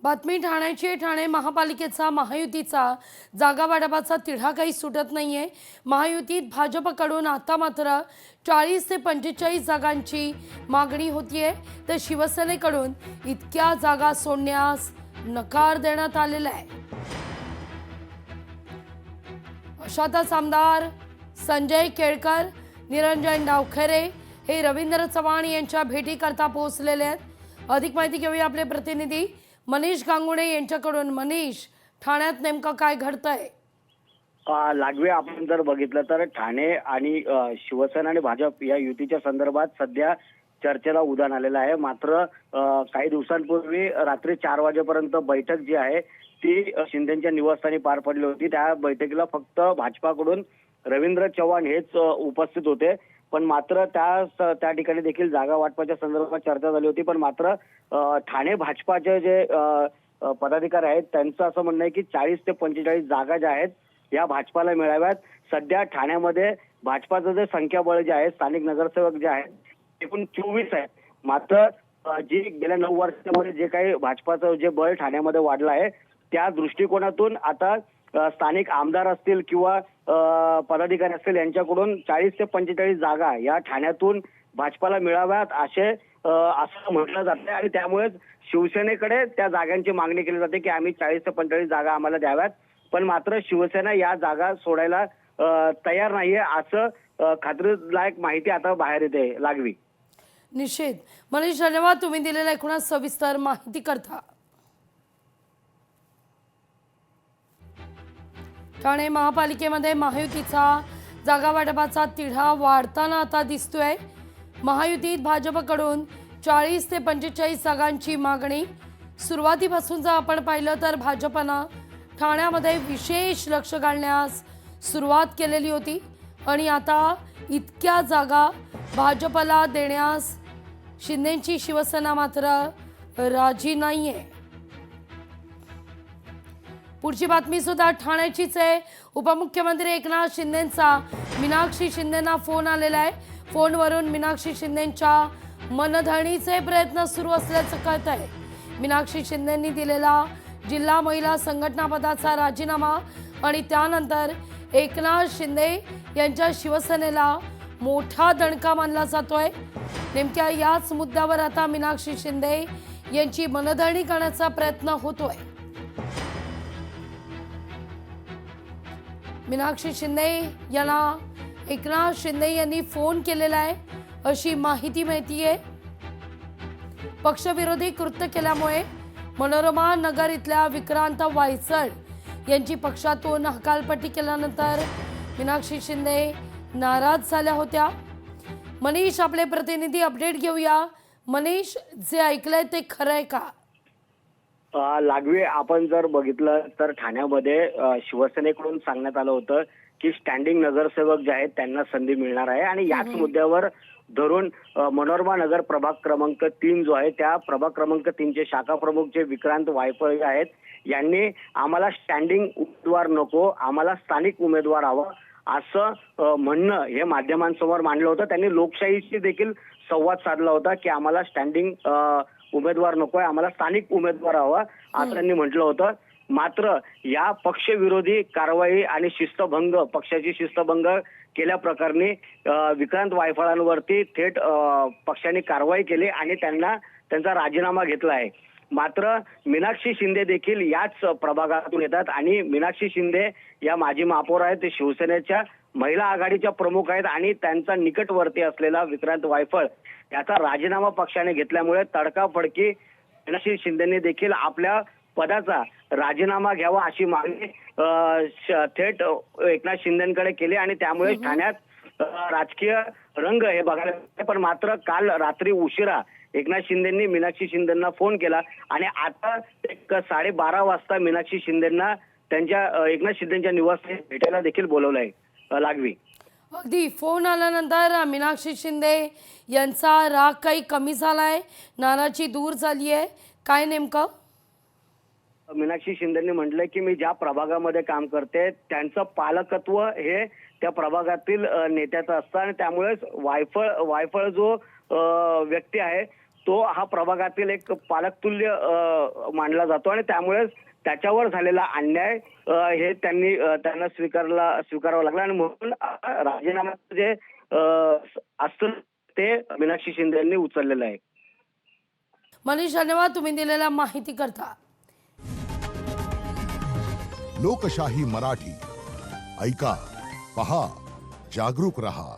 बातमी ठाण्याची. ठाणे महापालिकेचा महायुतीचा जागा वाटपाचा तिढा काही सुटत नाहीये. महायुतीत भाजपकडून आता मात्र 40 ते 45 जागांची मागणी होतीये, तर शिवसेनेकडून इतक्या जागा सोडण्यास नकार देण्यात आलेला आहे. अशातच आमदार संजय केळकर, निरंजन डावखरे हे रवींद्र चव्हाण यांच्या भेटीकरता पोहोचलेले आहेत. अधिक माहिती घेऊया आपले प्रतिनिधी मनीष गांगुणे यांच्याकडून. मनीष, ठाण्यात नेमकं काय घडतंय? लागवे आपण जर बघितलं तर ठाणे आणि शिवसेना आणि भाजप या युतीच्या संदर्भात सध्या चर्चेला उधाण आलेलं आहे. मात्र काही दिवसांपूर्वी रात्री 4 वाजेपर्यंत बैठक जी आहे ती शिंदेच्या निवासस्थानी पार पडली होती. त्या बैठकीला फक्त भाजपाकडून रवींद्र चव्हाण हेच उपस्थित होते. पण मात्र त्या ठिकाणी देखील जागा वाटपाच्या संदर्भात चर्चा झाली होती. पण मात्र ठाणे भाजपाचे जे पदाधिकारी आहेत त्यांचं असं म्हणणं आहे की 40 ते 45 जागा ज्या आहेत या भाजपाला मिळाव्यात. सध्या ठाण्यामध्ये भाजपाचं जे संख्याबळ जे आहे, स्थानिक नगरसेवक जे आहेत एकूण 24 आहेत. मात्र जी गेल्या 9 वर्षांमध्ये जे काही भाजपाचं जे बळ ठाण्यामध्ये वाढलं आहे त्या दृष्टिकोनातून आता स्थानिक आमदार असतील किंवा पदाधिकारी असतील यांच्याकडून 40 ते 45 जागा या ठाण्यातून भाजपाला मिळाव्यात असं म्हटलं जाते. आणि त्यामुळेच शिवसेनेकडे त्या जागांची मागणी केली जाते की आम्ही 40 ते 45 जागा आम्हाला द्याव्यात. पण मात्र शिवसेना या जागा सोडायला तयार नाहीये असं खात्रीलायक माहिती आता बाहेर येते. लागवी. निश्चित. मनीष, धन्यवाद तुम्ही दिलेल्या एकूणच सविस्तर माहिती करता. ठाणे महापालिकेमध्ये महायुतीचा जागा वाटपाचा तिढा वाढताना आता दिसतोय. महायुतीत भाजपकडून 40 ते 45 जागांची मागणी. सुरुवातीपासून जर आपण पाहिलं तर भाजपनं ठाण्यामध्ये विशेष लक्ष घालण्यास सुरुवात केलेली होती आणि आता इतक्या जागा भाजपला देण्यास शिंदेची शिवसेना मात्र राजी नाहीये. पुढची बातमी सुद्धा ठाण्याचीच आहे. उपमुख्यमंत्री एकनाथ शिंदेंचा मीनाक्षी शिंदेंना फोन आलेला आहे. फोनवरून मीनाक्षी शिंदेंच्या मनधरणीचे प्रयत्न सुरू असल्याचं कळत आहे. मीनाक्षी शिंदेंनी दिलेला जिल्हा महिला संघटना पदाचा राजीनामा आणि त्यानंतर एकनाथ शिंदे यांच्या शिवसेनेला मोठा दणका मानला जातोय. नेमक्या याच मुद्द्यावर आता मीनाक्षी शिंदे यांची मनधरणी करण्याचा प्रयत्न होतोय. मीनाक्षी शिंदे यांना एकनाथ शिंदे यांनी फोन केलेला आहे अशी माहिती मिळतीये. पक्षविरोधी कृत्य केल्यामुळे मनोरमा नगर इथल्या विक्रांत वायचळ यांची पक्षातून हकालपट्टी केल्यानंतर मीनाक्षी शिंदे नाराज झाल्या होत्या. मनीष, आपले प्रतिनिधी अपडेट घेऊया. मनीष, जे ऐकलंय ते खरं आहे का? लागवे, आपण जर बघितलं तर ठाण्यामध्ये शिवसेनेकडून सांगण्यात आलं होतं की स्टँडिंग नगरसेवक जे आहेत त्यांना संधी मिळणार आहे. आणि याच मुद्द्यावर धरून मनोरमा नगर प्रभाग क्रमांक 3 जो आहे त्या प्रभाग क्रमांक 3 चे शाखा प्रमुख जे विक्रांत वायफळ आहेत यांनी आम्हाला स्टँडिंग उमेदवार नको, आम्हाला स्थानिक उमेदवार हवा असं म्हणणं हे माध्यमांसमोर मांडलं होतं. त्यांनी लोकशाहीशी देखील संवाद साधला होता की आम्हाला स्टँडिंग उमेदवार नकोय, आम्हाला स्थानिक उमेदवार हवा असं त्यांनी म्हटलं होतं. मात्र या पक्षविरोधी कारवाई आणि शिस्तभंग, पक्षाची शिस्तभंग केल्या प्रकरणी विक्रांत वायफळांवरती थेट पक्षाने कारवाई केली आणि त्यांचा राजीनामा घेतला आहे. मात्र मीनाक्षी शिंदे देखील याच प्रभागातून येतात आणि मीनाक्षी शिंदे या माजी महापौर आहेत, ते शिवसेनेच्या महिला आघाडीच्या प्रमुख आहेत आणि त्यांचा निकटवर्ती असलेला विक्रांत वायफळ याचा राजीनामा पक्षाने घेतल्यामुळे तडकाफडकी मीनाक्षी शिंदेने देखील आपल्या पदाचा राजीनामा घ्यावा अशी मागणी थेट एकनाथ शिंदेकडे केली आणि त्यामुळे ठाण्यात राजकीय रंग हे बघायला मिळाले. पण मात्र काल रात्री उशिरा एकनाथ शिंदेंनी मीनाक्षी शिंदेंना फोन केला आणि आता 12:30 वाजता मीनाक्षी शिंदेंना त्यांच्या एकनाथ शिंदेच्या निवासस्थानी भेटायला देखील बोलवलंय. लागवी. अगदी फोन आल्यानंतर मीनाक्षी शिंदे यांचा राग काही कमी झालाय, नाराजी दूर झाली आहे, काय नेमकं? मीनाक्षी शिंदेंनी म्हटलंय की मी ज्या प्रभागामध्ये काम करते त्यांचं पालकत्व हे त्या प्रभागातील नेत्याचं असतं आणि त्यामुळेच वायफळ जो व्यक्ती आहे तो हा प्रभागातील एक पालकतुल्य मानला जातो आणि त्यामुळेच त्याच्यावर झालेला अन्याय हे त्यांना स्वीकारावा लागला आणि म्हणून राजीनाम्याचं जे असतं ते मीनाक्षी शिंदे यांनी उचललेलं आहे. मनीष, धन्यवाद तुम्ही दिलेल्या माहिती करता. लोकशाही मराठी ऐका, पहा, जागरूक रहा.